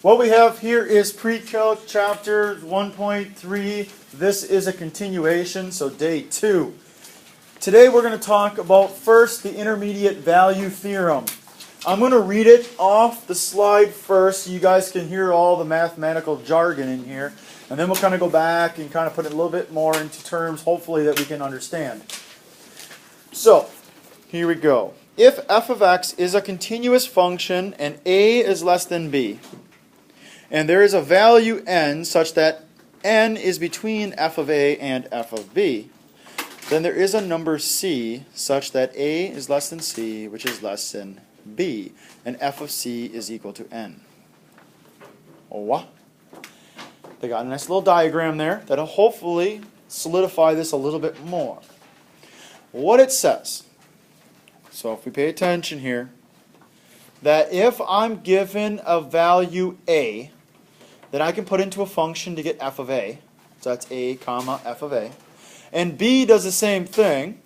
What we have here is precalc chapter 1.3. This is a continuation, so day 2. Today we're going to talk about first the intermediate value theorem. I'm going to read it off the slide first so you guys can hear all the mathematical jargon in here. And then we'll kind of go back and kind of put it a little bit more into terms, hopefully, that we can understand. So, here we go. If f of x is a continuous function and a is less than b, and there is a value n such that n is between f of a and f of b, then there is a number c such that a is less than c, which is less than b, and f of c is equal to n. Oh, they got a nice little diagram there that'll hopefully solidify this a little bit more. What it says, so if we pay attention here, that if I'm given a value a that I can put into a function to get f of a, so that's a comma f of a, and b does the same thing,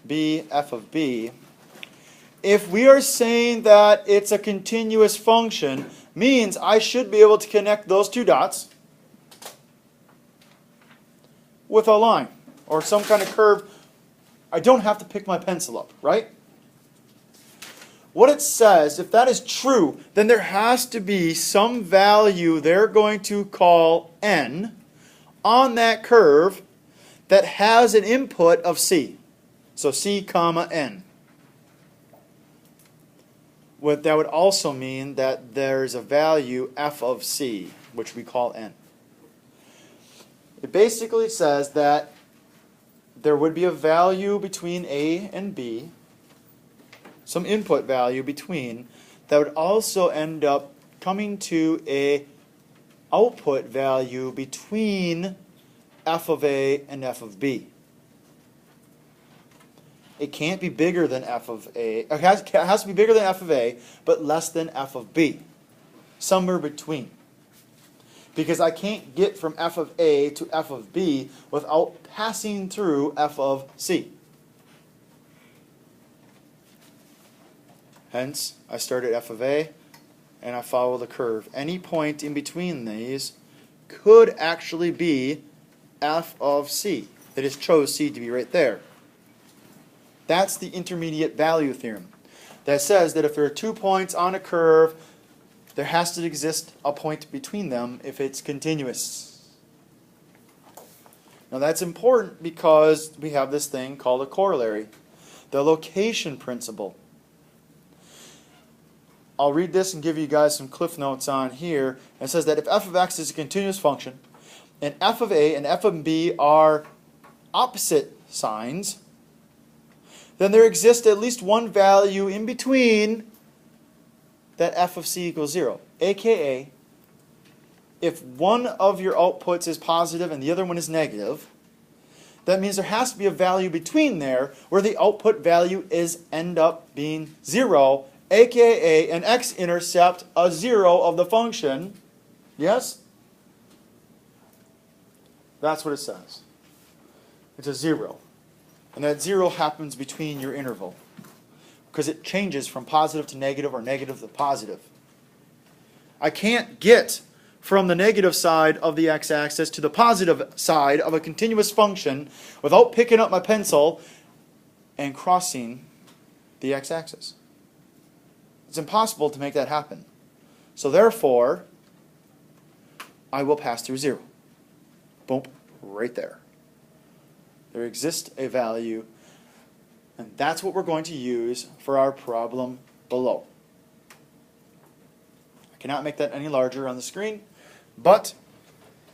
b f of b, if we are saying that it's a continuous function, means I should be able to connect those two dots with a line or some kind of curve. I don't have to pick my pencil up, right? What it says, if that is true, then there has to be some value they're going to call n on that curve that has an input of c. So c comma n. What that would also mean that there's a value f of c, which we call n. It basically says that there would be a value between a and b, some input value between, that would also end up coming to a output value between f of a and f of b. It can't be bigger than f of a. It has to be bigger than f of a, but less than f of b. Somewhere between. Because I can't get from f of a to f of b without passing through f of c. Hence, I start at f of a, and I follow the curve. Any point in between these could actually be f of c. They just chose c to be right there. That's the intermediate value theorem. That says that if there are 2 points on a curve, there has to exist a point between them if it's continuous. Now that's important because we have this thing called a corollary, the location principle. I'll read this and give you guys some cliff notes on here. It says that if f of x is a continuous function, and f of a and f of b are opposite signs, then there exists at least one value in between that f of c equals 0. AKA, if one of your outputs is positive and the other one is negative, that means there has to be a value between there where the output value is end up being 0, aka an x-intercept, a 0 of the function. Yes? That's what it says. It's a 0. And that 0 happens between your interval, because it changes from positive to negative or negative to positive. I can't get from the negative side of the x-axis to the positive side of a continuous function without picking up my pencil and crossing the x-axis. It's impossible to make that happen. So therefore, I will pass through 0. Boom, right there. There exists a value, and that's what we're going to use for our problem below. I cannot make that any larger on the screen, but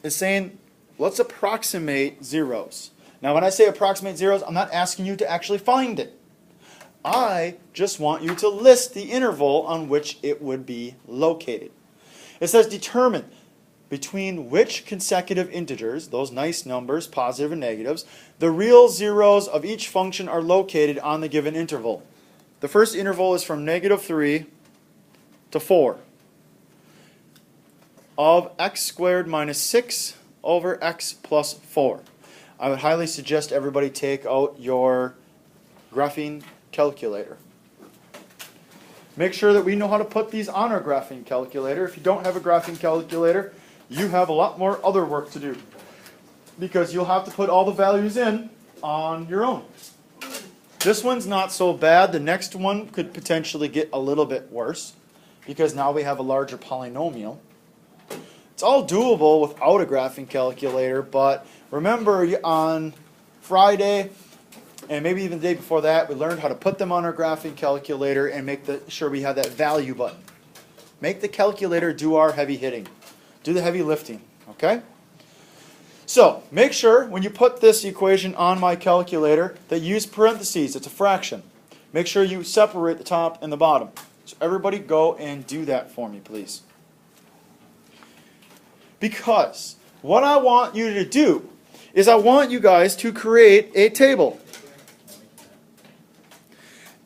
it's saying let's approximate zeros. Now when I say approximate zeros, I'm not asking you to actually find it. I just want you to list the interval on which it would be located. It says determine between which consecutive integers, those nice numbers, positive and negatives, the real zeros of each function are located on the given interval. The first interval is from -3 to 4 of x squared minus 6 over x plus 4. I would highly suggest everybody take out your graphing calculator. make sure that we know how to put these on our graphing calculator. If you don't have a graphing calculator, you have a lot more other work to do, because you'll have to put all the values in on your own. This one's not so bad. The next one could potentially get a little bit worse, because now we have a larger polynomial. It's all doable without a graphing calculator, but remember on Friday, and maybe even the day before that, we learned how to put them on our graphing calculator and make sure we have that value button. Make the calculator do our heavy hitting. Do the heavy lifting, okay? So, make sure when you put this equation on my calculator that you use parentheses. It's a fraction. Make sure you separate the top and the bottom. So everybody go and do that for me, please. Because what I want you to do is I want you guys to create a table.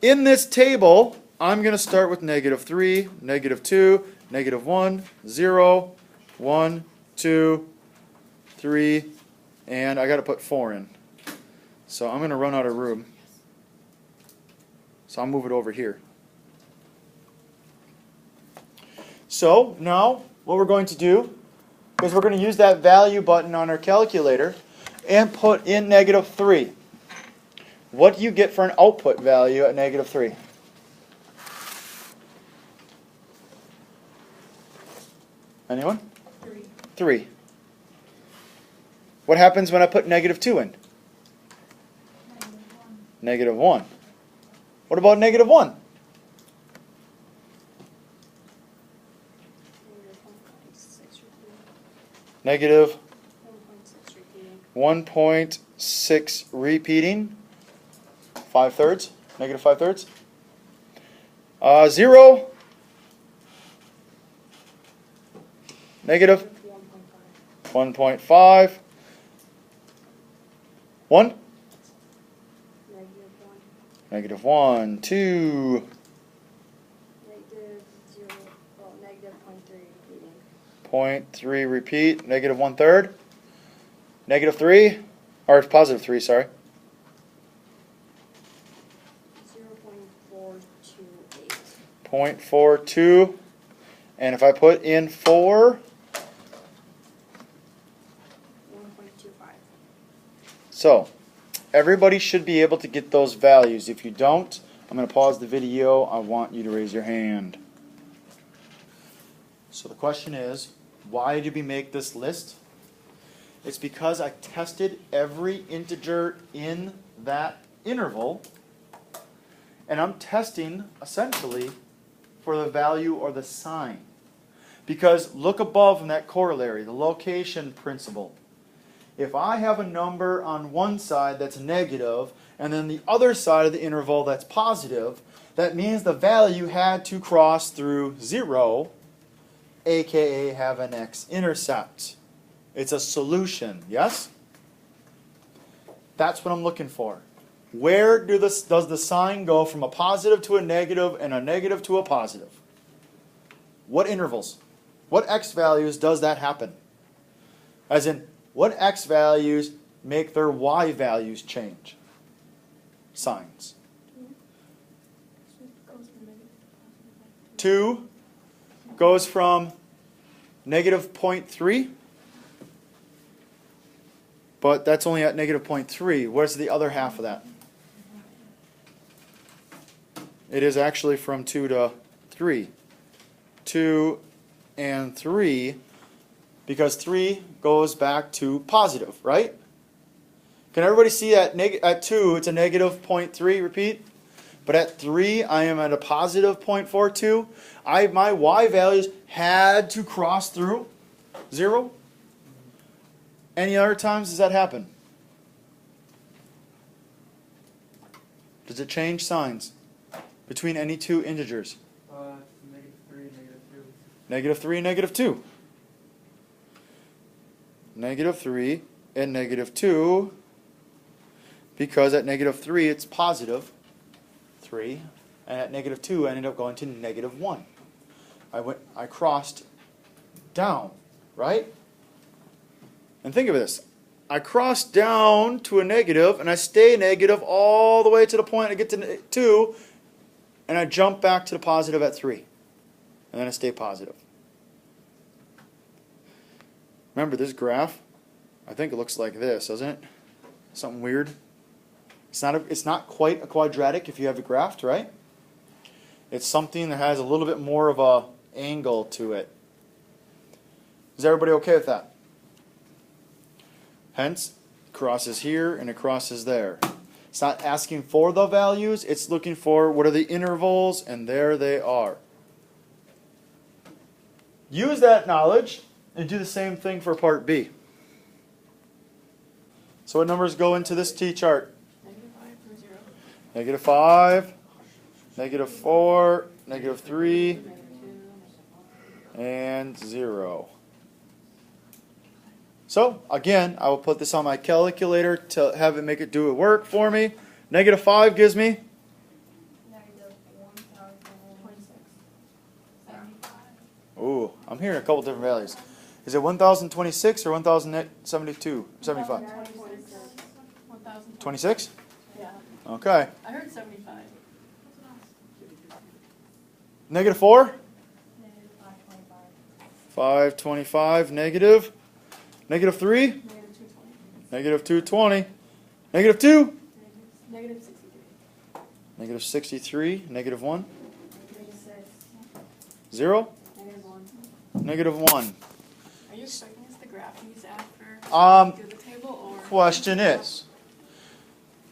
In this table, I'm going to start with -3, -2, -1, 0, 1, 2, 3, and I got to put 4 in. So I'm going to run out of room. So I'll move it over here. So now what we're going to do is we're going to use that value button on our calculator and put in -3. What do you get for an output value at -3? Anyone? 3. What happens when I put -2 in? -1. What about -1? Negative 1.6 repeating. 5/3. Negative 5/3. 0. Negative 1.5. 1. Negative 1. 2. Negative 0. Well, negative 0.3 repeating. 0.3 repeat. Negative 1/3. Negative 3. Or positive 3, sorry. 0.428. 0.42. And if I put in 4, 1.25. so everybody should be able to get those values. If you don't, I'm going to pause the video. I want you to raise your hand. So the question is, why did we make this list? It's because I tested every integer in that interval, and I'm testing essentially for the value or the sign. Because look above in that corollary, the location principle. If I have a number on one side that's negative, and then the other side of the interval that's positive, that means the value had to cross through 0, aka have an x-intercept. It's a solution, yes? That's what I'm looking for. Where does the sign go from a positive to a negative and a negative to a positive? What intervals? What x values does that happen? As in, what x values make their y values change? Signs. 2 goes from negative 0.3, but that's only at negative 0.3. Where's the other half of that? It is actually from 2 to 3. 2 and 3, because 3 goes back to positive, right? Can everybody see that at 2 it's a negative 0.3 repeat? But at 3 I am at a positive 0.42. My y values had to cross through 0. Any other times does that happen? Does it change signs between any two integers? -3, -3 and -2. -3 and -2, because at -3 it's positive 3, and at -2 I ended up going to -1. I crossed down, right? And think of this. I cross down to a negative, and I stay negative all the way to the point I get to 2, and I jump back to the positive at 3. And then I stay positive. Remember this graph? I think it looks like this, doesn't it? Something weird. It's not quite a quadratic if you have it graphed, right? It's something that has a little bit more of a angle to it. Is everybody okay with that? Hence, it crosses here and it crosses there. It's not asking for the values, it's looking for what are the intervals, and there they are. Use that knowledge and do the same thing for part B. So what numbers go into this T-chart? Negative 5 or 0. -5, -4, -3, and 0. So, again, I will put this on my calculator to have it make it do it work for me. -5 gives me Negative 1,026. 75. ooh, I'm hearing a couple different values. Is it 1,026 or 1,072? 75? 1,000. 26? Yeah. Okay. I heard 75. -4? Negative 525. 525, negative. -3? Negative 220. -220. -2? Negative 63. -63, -1, Negative 6. 0, Negative 1. -1. Are you expecting us to graph these after do the table, or? Question is,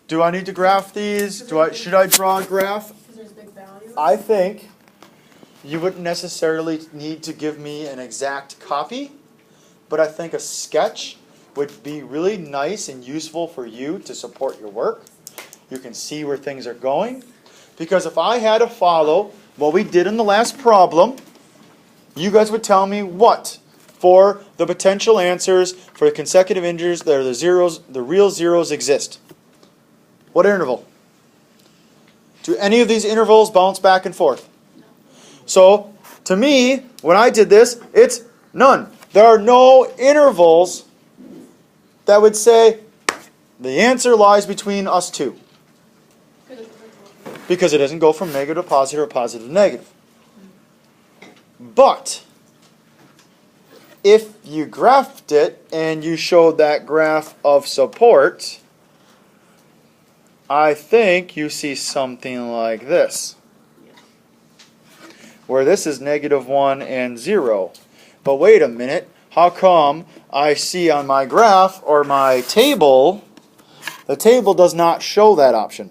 do I need to graph these? Should I draw a graph? Because there's big values. I think you wouldn't necessarily need to give me an exact copy, but I think a sketch would be really nice and useful for you to support your work. You can see where things are going. Because if I had to follow what we did in the last problem, you guys would tell me what for the potential answers for the consecutive integers that are the zeros, the real zeros exist. What interval? Do any of these intervals bounce back and forth? So, to me, when I did this, it's none. There are no intervals that would say the answer lies between us two. Because it doesn't go from negative to positive or positive to negative. But, if you graphed it and you showed that graph of support, I think you see something like this. Where this is -1 and 0. But wait a minute, how come I see on my graph or my table, the table does not show that option?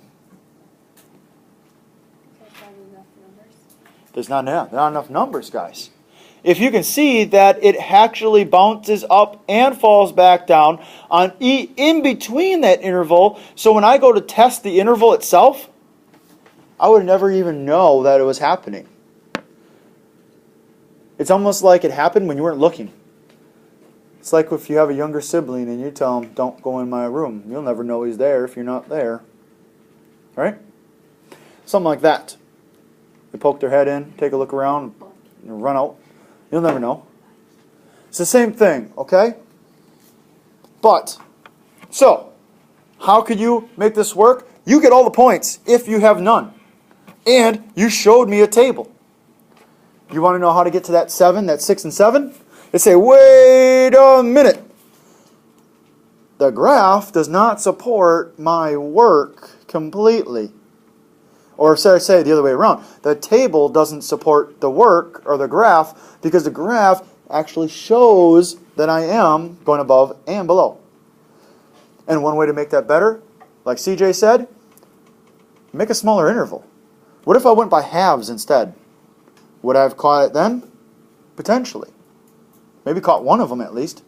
There's not enough numbers, guys. If you can see that it actually bounces up and falls back down on in between that interval, so when I go to test the interval itself, I would never even know that it was happening. It's almost like it happened when you weren't looking. It's like if you have a younger sibling and you tell him, don't go in my room. You'll never know he's there if you're not there. Right? Something like that. They poke their head in, take a look around, and run out. You'll never know. It's the same thing, okay? But, so, how could you make this work? You get all the points if you have none. And you showed me a table. You want to know how to get to that 7, that 6 and 7? They say, wait a minute. The graph does not support my work completely. Or should I say the other way around. The table doesn't support the work or the graph because the graph actually shows that I am going above and below. And one way to make that better, like CJ said, make a smaller interval. What if I went by halves instead? Would I have caught it then? Potentially. Maybe caught one of them at least.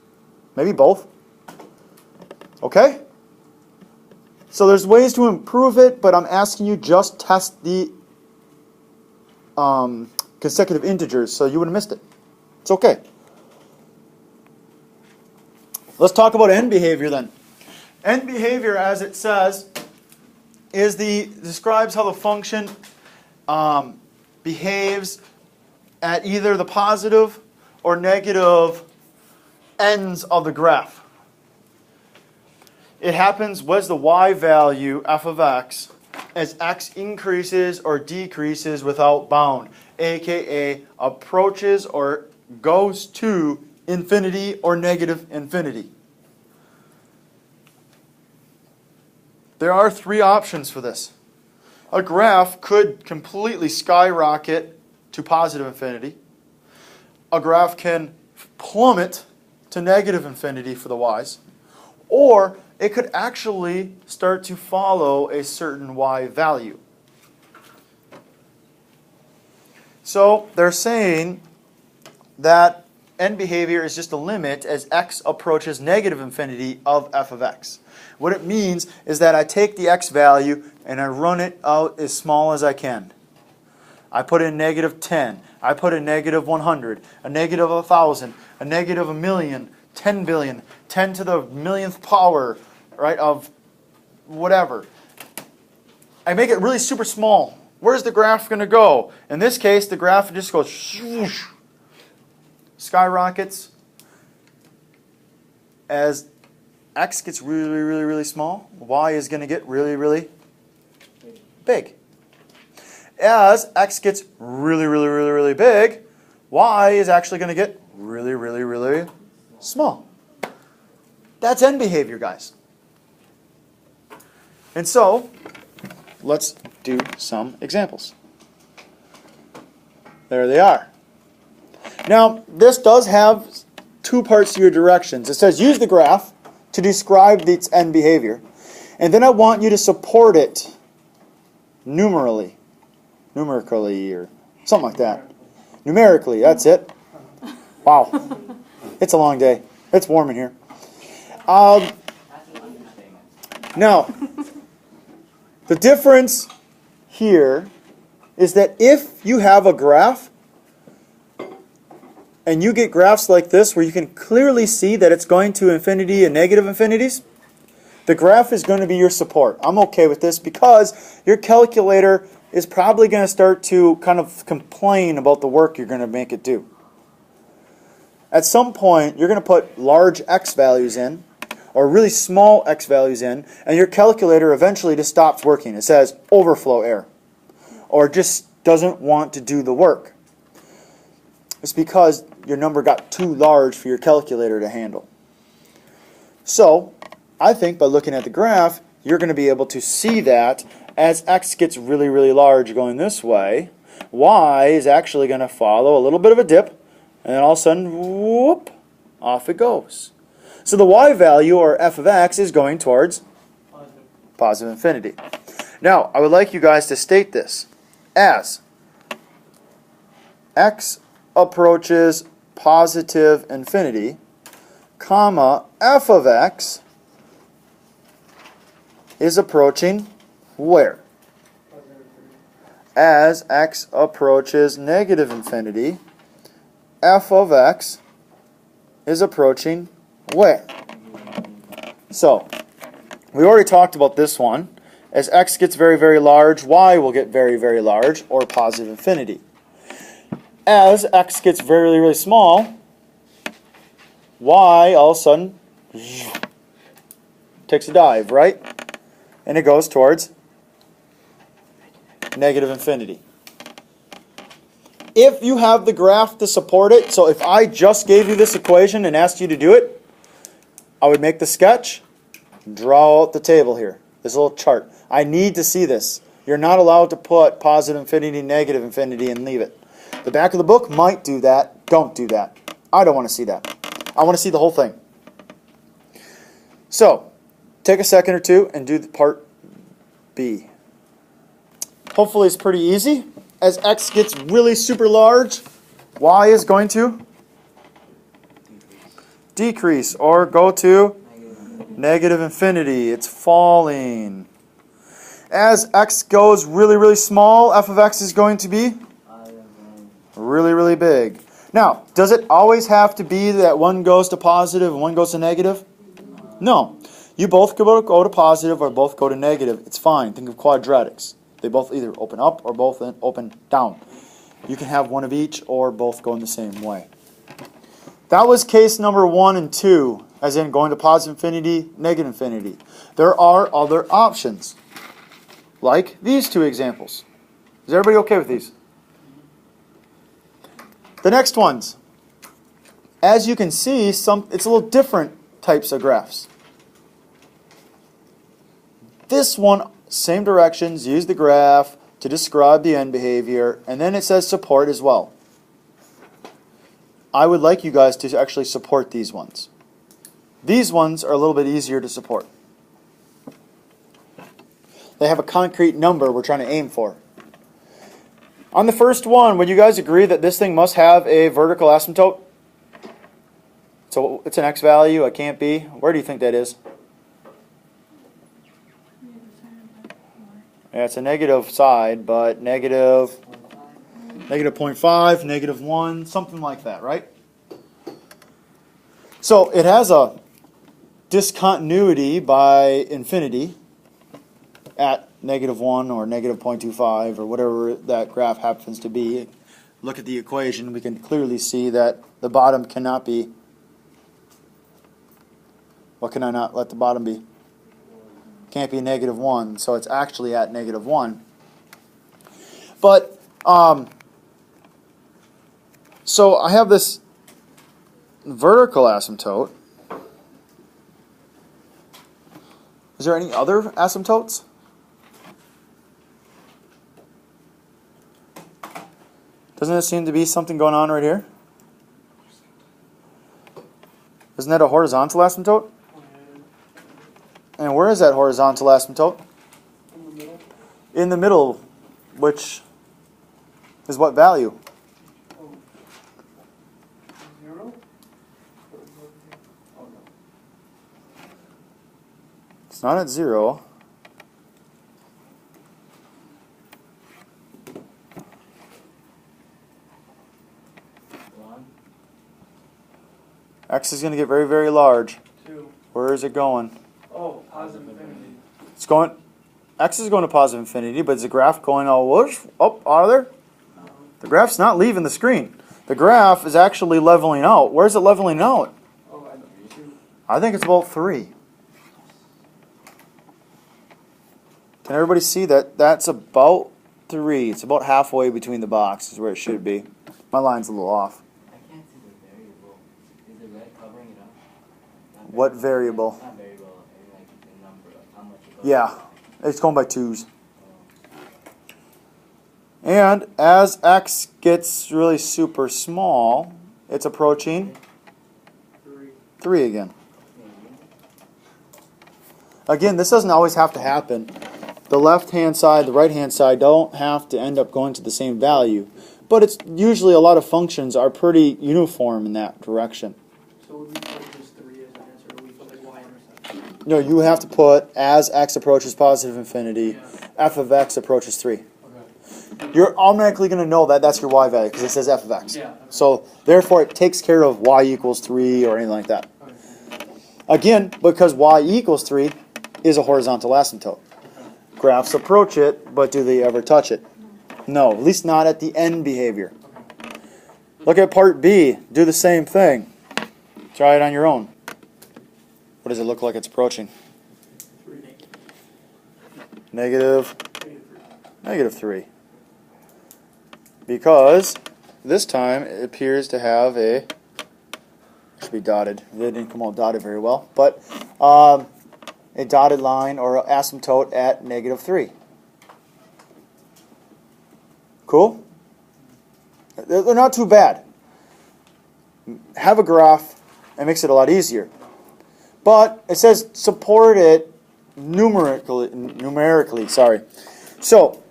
Maybe both. Okay? So there's ways to improve it, but I'm asking you just test the consecutive integers so you would have missed it. It's okay. Let's talk about end behavior then. End behavior, as it says, is describes how the function behaves at either the positive or negative ends of the graph. It happens, what's the y value, f of x, as x increases or decreases without bound, aka approaches or goes to infinity or negative infinity. There are three options for this. A graph could completely skyrocket to positive infinity. A graph can plummet to negative infinity for the y's. Or it could actually start to follow a certain y value. So they're saying that end behavior is just a limit as x approaches negative infinity of f of x. What it means is that I take the x value and I run it out as small as I can. I put in negative 10. I put in negative 100, a negative 1,000, a negative 1,000,000, 10 billion, 10 to the millionth power, right, of whatever. I make it really super small. Where's the graph going to go? In this case, the graph just goes swoosh, skyrockets as x gets really, really, really small. Y is going to get really, really big. As x gets really, really, really, really big, y is actually going to get really, really, really small. That's end behavior, guys. And so, let's do some examples. There they are. Now, this does have two parts to your directions. It says use the graph to describe its end behavior. And then I want you to support it numerically, or something like that. Numerically, that's it. Wow. It's a long day. It's warm in here. Now, the difference here is that if you have a graph and you get graphs like this where you can clearly see that it's going to infinity and negative infinities, the graph is going to be your support. I'm okay with this because your calculator is probably going to start to kind of complain about the work you're going to make it do. At some point, you're going to put large x values in, or really small x values in, and your calculator eventually just stops working. It says overflow error, or just doesn't want to do the work. It's because your number got too large for your calculator to handle. So, I think by looking at the graph, you're going to be able to see that as x gets really, really large going this way, y is actually going to follow a little bit of a dip, and then all of a sudden, whoop, off it goes. So the y value, or f of x, is going towards positive infinity. Now, I would like you guys to state this as x approaches positive infinity, comma, f of x is approaching where? As x approaches negative infinity, f of x is approaching where? So, we already talked about this one. As x gets very, very large, y will get very, very large, or positive infinity. As x gets very, really, really small, y all of a sudden takes a dive, right? And it goes towards negative infinity. If you have the graph to support it, so if I just gave you this equation and asked you to do it, I would make the sketch, draw out the table here, this little chart. I need to see this. You're not allowed to put positive infinity, negative infinity, and leave it. The back of the book might do that. Don't do that. I don't want to see that. I want to see the whole thing. So, take a second or two and do the part B. Hopefully it's pretty easy. As x gets really super large, y is going to decrease or go to negative infinity. It's falling. As x goes really, really small, f of x is going to be really, really big. Now, does it always have to be that one goes to positive and one goes to negative? No. You both go to positive or both go to negative. It's fine. Think of quadratics. They both either open up or both open down. You can have one of each or both go in the same way. That was case number 1 and 2, as in going to positive infinity, negative infinity. There are other options. like these two examples. Is everybody okay with these? The next ones. As you can see, it's a little different types of graphs. This one, same directions, use the graph to describe the end behavior, and then it says support as well. I would like you guys to actually support these ones. These ones are a little bit easier to support. They have a concrete number we're trying to aim for. On the first one, would you guys agree that this thing must have a vertical asymptote? So it's an x value, it can't be. Where do you think that is? Yeah, it's a negative side, but negative 0.5, negative 1, something like that, right? So it has a discontinuity by infinity at negative 1 or negative 0.25 or whatever that graph happens to be. Look at the equation, we can clearly see that the bottom cannot be. What can I not let the bottom be? Can't be negative 1, so it's actually at negative 1. But, so I have this vertical asymptote. Is there any other asymptotes? Doesn't it seem to be something going on right here? Isn't that a horizontal asymptote? And where is that horizontal asymptote? In the middle. In the middle, which is what value? Oh. 0? Oh, no. It's not at 0. X is going to get very, very large. 2. Where is it going? Oh, positive infinity. It's going. X is going to positive infinity, but is the graph going all whoosh up out of there? No. The graph's not leaving the screen. The graph is actually leveling out. Where's it leveling out? Oh, I know. 2. I think it's about 3. Can everybody see that? That's about 3. It's about halfway between the boxes where it should be. My line's a little off. I can't see the variable. Is the red covering it up? What variable? Not variable, like the number of how much it goes. Yeah, it's going by 2s. And as x gets really super small, it's approaching 3. 3 again. Again, this doesn't always have to happen. The left-hand side, the right-hand side don't have to end up going to the same value. But it's usually a lot of functions are pretty uniform in that direction. So would we put just 3 as an answer, or we put like y-intercept? No, you have to put as x approaches positive infinity, f of x approaches 3. Okay. You're automatically going to know that that's your y value because it says f of x. Yeah. So therefore it takes care of y equals 3 or anything like that. Okay. Again, because y equals 3 is a horizontal asymptote. Graphs approach it, but do they ever touch it? No, at least not at the end behavior. Look at part B. Do the same thing. Try it on your own. What does it look like it's approaching? 3. Negative, Negative 3. 3. Because this time it appears to have a, should be dotted. It didn't come out dotted very well, but a dotted line or asymptote at negative 3. Cool? They're not too bad. Have a graph, it makes it a lot easier. But it says support it numerically. So,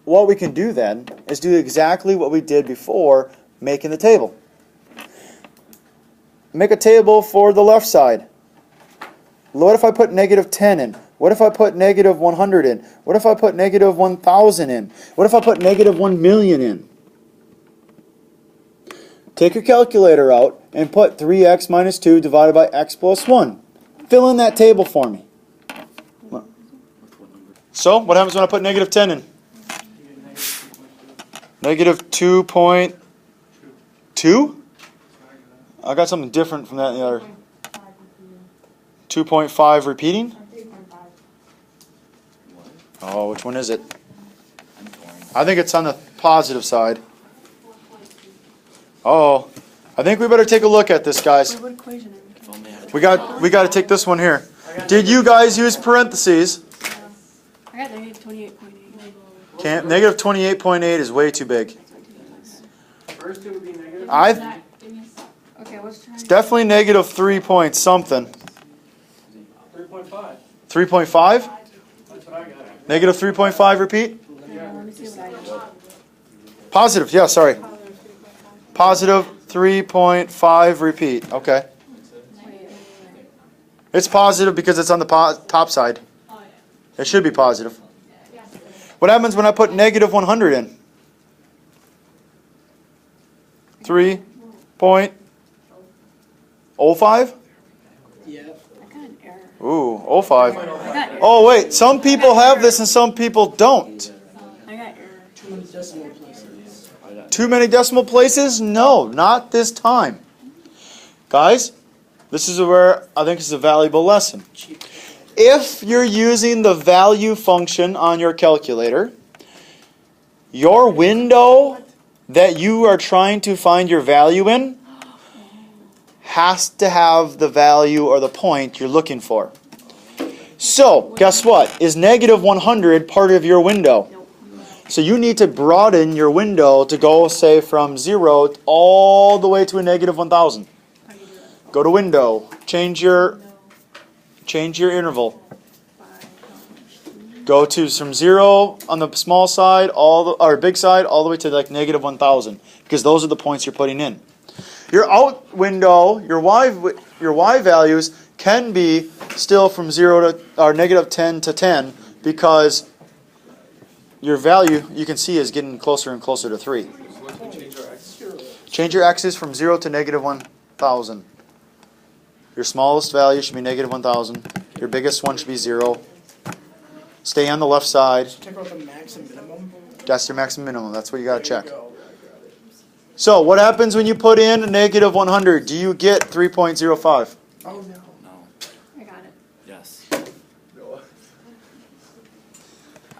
what we can do then is do exactly what we did before making the table. Make a table for the left side. What if I put negative 10 in? What if I put negative 100 in? What if I put negative 1,000 in? What if I put negative 1 million in? Take your calculator out and put 3x minus 2 divided by x plus 1. Fill in that table for me. So, what happens when I put negative 10 in? Negative 2.2? I got something different from that in the other. 2.5 repeating? 3.5. Oh, which one is it? I'm torn. I think it's on the positive side. Oh, I think we better take a look at this, guys. Wait, what equation are we If only I had We got to take this one here. Did you guys use parentheses? I got negative 28.8. Can't. Negative 28.8 is way too big. First two would be negative. Okay, what's trying? It's definitely negative 3 point something. 3.5. 3.5? That's what I got. Negative 3.5, repeat? Yeah, let me see what I got. Positive, yeah, sorry. Positive 3.5, repeat. Okay. Wait. It's positive because it's on the top side. It should be positive. What happens when I put negative 100 in? 3.05? Yeah. I got an error. Ooh, 05. I got error. Oh, wait, some people have this and some people don't. I got error. Too many decimal places. Too many decimal places? No, not this time. Guys, this is where I think this is a valuable lesson. If you're using the value function on your calculator, your window that you are trying to find your value in has to have the value or the point you're looking for. So, guess what? Is negative 100 part of your window? So you need to broaden your window to go, say, from 0 all the way to a negative 1,000. Go to window, change your interval. Go to from 0 on the small side, or big side, all the way to like negative 1,000, because those are the points you're putting in. Your out window, your y values can be still from 0 to or negative 10 to 10, because your value, you can see, is getting closer and closer to 3. Change your x's from 0 to negative 1,000. Your smallest value should be negative 1,000. Your biggest one should be 0. Stay on the left side. Check out the max and minimum. That's your maximum minimum. That's what you got to check. So what happens when you put in a negative 100? Do you get 3.05? Oh no. No. I got it. Yes.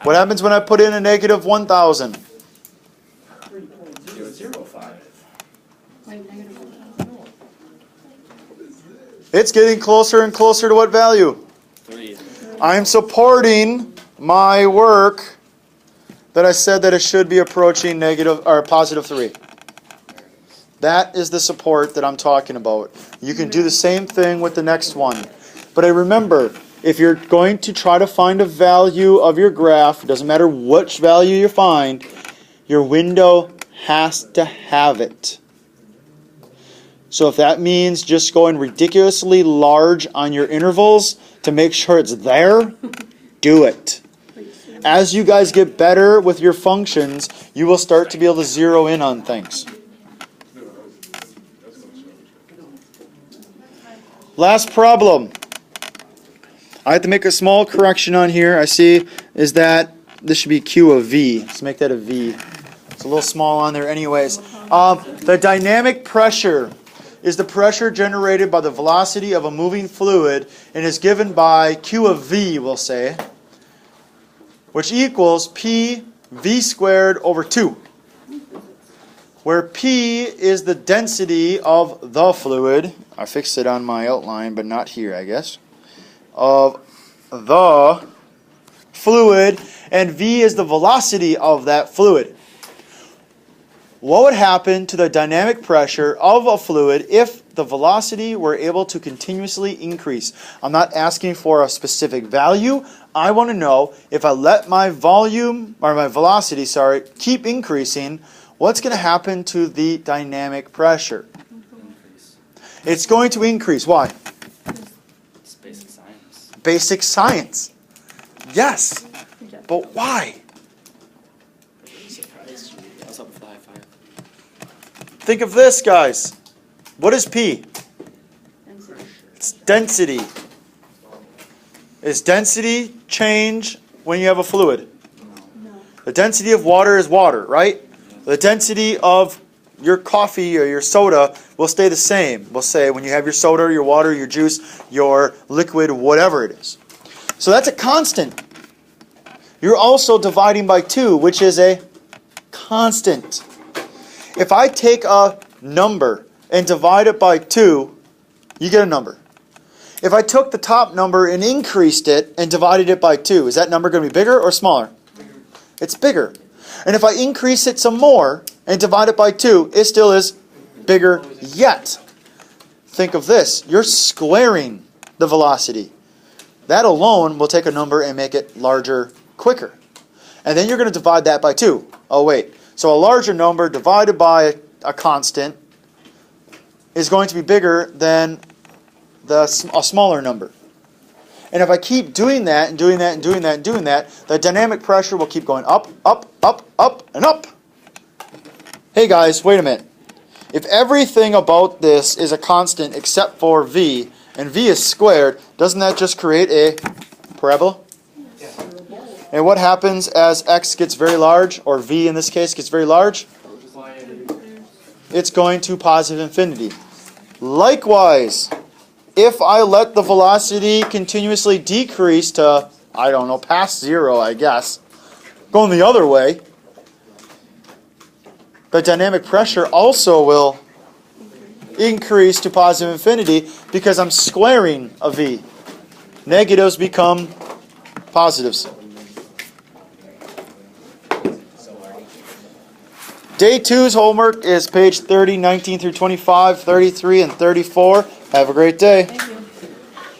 What happens when I put in a negative 1,000? 3.005. Wait, negative 1,000. It's getting closer and closer to what value? 3. I'm supporting my work that I said that it should be approaching negative or positive 3. That is the support that I'm talking about. You can do the same thing with the next one. But I remember, if you're going to try to find a value of your graph, it doesn't matter which value you find, your window has to have it. So if that means just going ridiculously large on your intervals to make sure it's there, do it. As you guys get better with your functions, you will start to be able to zero in on things. Last problem. I have to make a small correction on here. I see is that this should be Q of V. Let's make that a V. It's a little small on there anyways. The dynamic pressure is the pressure generated by the velocity of a moving fluid and is given by Q of V, we'll say, which equals P V squared over 2, where P is the density of the fluid. I fixed it on my outline, but not here, I guess. Of the fluid, and V is the velocity of that fluid. What would happen to the dynamic pressure of a fluid if the velocity were able to continuously increase? I'm not asking for a specific value. I want to know if I let my volume, or my velocity, keep increasing, what's going to happen to the dynamic pressure? Increase. It's going to increase. Why? It's basic science. Basic science. Yes. But why? What's up with the high five? Think of this, guys. What is P? It's density. Is density change when you have a fluid? No. The density of water is water, right? The density of your coffee or your soda will stay the same. We'll say when you have your soda, your water, your juice, your liquid, whatever it is. So that's a constant. you're also dividing by 2, which is a constant. If I take a number and divide it by 2, you get a number. If I took the top number and increased it and divided it by 2, is that number going to be bigger or smaller? It's bigger. And if I increase it some more and divide it by 2, it still is bigger yet. Think of this. You're squaring the velocity. That alone will take a number and make it larger quicker. And then you're going to divide that by 2. Oh, wait. So a larger number divided by a constant is going to be bigger than a smaller number. And if I keep doing that and doing that and doing that and doing that, the dynamic pressure will keep going up, up, up, up, and up. Hey guys, wait a minute. If everything about this is a constant except for v, and v is squared, doesn't that just create a parabola? And what happens as x gets very large, or v in this case gets very large? It's going to positive infinity. Likewise, if I let the velocity continuously decrease to, I don't know, past 0, I guess, going the other way, the dynamic pressure also will increase to positive infinity because I'm squaring a v. Negatives become positives. Day 2's homework is page 30, 19 through 25, 33, and 34. Have a great day. Thank you.